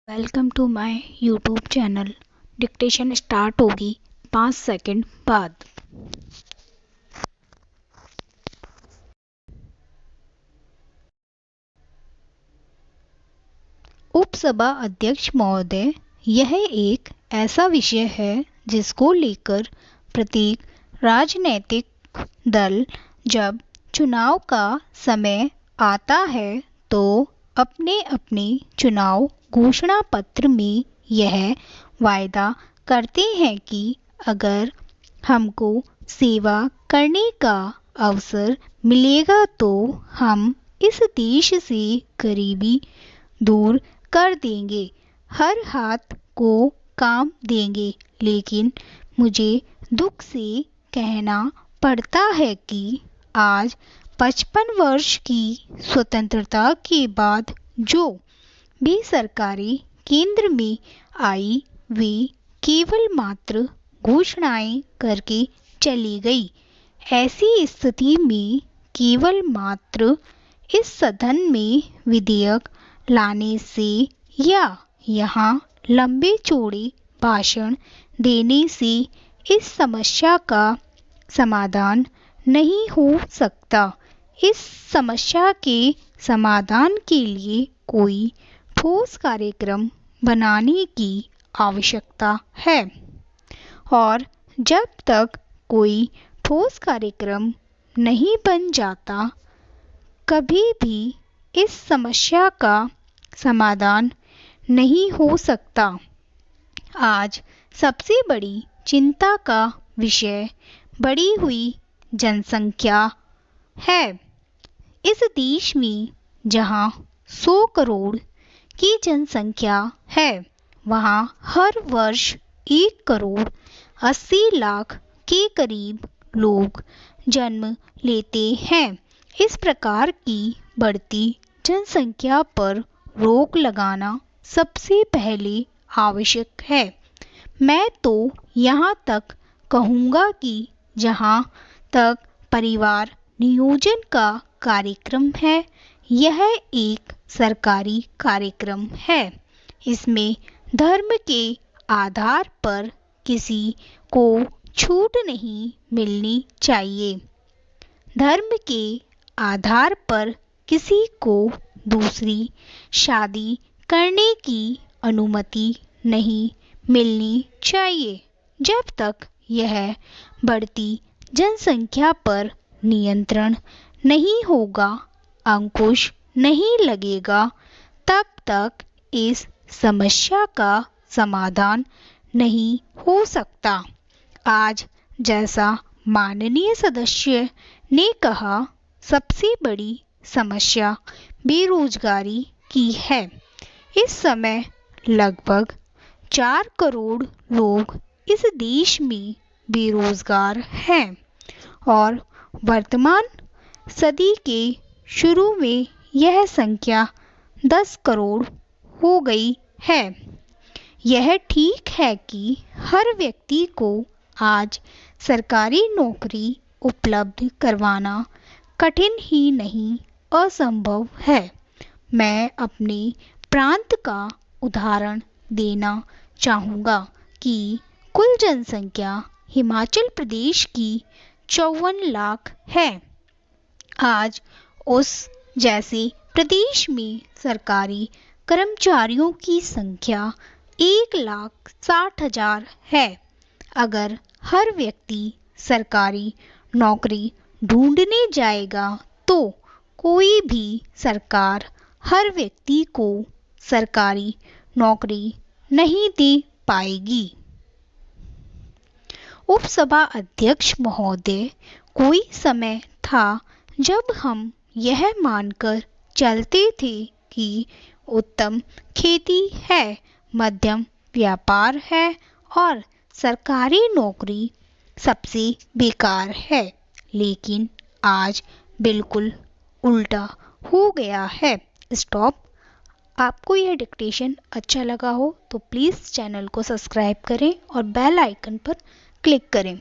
Welcome to my YouTube channel. Dictation start होगी 5 second बाद। उपसभा अध्यक्ष महोदय, यह एक ऐसा विषय है जिसको लेकर प्रत्येक राजनीतिक दल जब चुनाव का समय आता है तो अपने अपने चुनाव घोषणा पत्र में यह वायदा करते हैं कि अगर हमको सेवा करने का अवसर मिलेगा तो हम इस देश से गरीबी दूर कर देंगे, हर हाथ को काम देंगे। लेकिन मुझे दुख से कहना पड़ता है कि आज 55 वर्ष की स्वतंत्रता के बाद जो भी सरकारें केंद्र में आई वे केवल मात्र घोषणाएं करके चली गई। ऐसी स्थिति में केवल मात्र इस सदन में विधेयक लाने से या यहाँ लंबे चौड़े भाषण देने से इस समस्या का समाधान नहीं हो सकता। इस समस्या के समाधान के लिए कोई ठोस कार्यक्रम बनाने की आवश्यकता है और जब तक कोई ठोस कार्यक्रम नहीं बन जाता कभी भी इस समस्या का समाधान नहीं हो सकता। आज सबसे बड़ी चिंता का विषय बढ़ी हुई जनसंख्या है। इस देश में जहां 100 करोड़ की जनसंख्या है वहां हर वर्ष 1 करोड़ 80 लाख के करीब लोग जन्म लेते हैं। इस प्रकार की बढ़ती जनसंख्या पर रोक लगाना सबसे पहले आवश्यक है। मैं तो यहाँ तक कहूँगा कि जहाँ तक परिवार नियोजन का कार्यक्रम है यह एक सरकारी कार्यक्रम है। इसमें धर्म के आधार पर किसी को छूट नहीं मिलनी चाहिए। धर्म के आधार पर किसी को दूसरी शादी करने की अनुमति नहीं मिलनी चाहिए। जब तक यह बढ़ती जनसंख्या पर नियंत्रण नहीं होगा, अंकुश नहीं लगेगा, तब तक इस समस्या का समाधान नहीं हो सकता। आज जैसा माननीय सदस्य ने कहा, सबसे बड़ी समस्या बेरोजगारी की है। इस समय लगभग 4 करोड़ लोग इस देश में बेरोजगार हैं और वर्तमान सदी के शुरू में यह संख्या 10 करोड़ हो गई है। यह ठीक है कि हर व्यक्ति को आज सरकारी नौकरी उपलब्ध करवाना कठिन ही नहीं असंभव है। मैं अपने प्रांत का उदाहरण देना चाहूँगा कि कुल जनसंख्या हिमाचल प्रदेश की 54 लाख है। आज उस जैसे प्रदेश में सरकारी कर्मचारियों की संख्या 1,60,000 है। अगर हर व्यक्ति सरकारी नौकरी ढूंढने जाएगा तो कोई भी सरकार हर व्यक्ति को सरकारी नौकरी नहीं दे पाएगी। उपसभा अध्यक्ष महोदय, कोई समय था जब हम यह मानकर चलते थे कि उत्तम खेती है, मध्यम व्यापार है और सरकारी नौकरी सबसे बेकार है। लेकिन आज बिल्कुल उल्टा हो गया है। स्टॉप। आपको यह डिक्टेशन अच्छा लगा हो तो प्लीज़ चैनल को सब्सक्राइब करें और बेल आइकन पर क्लिक करें।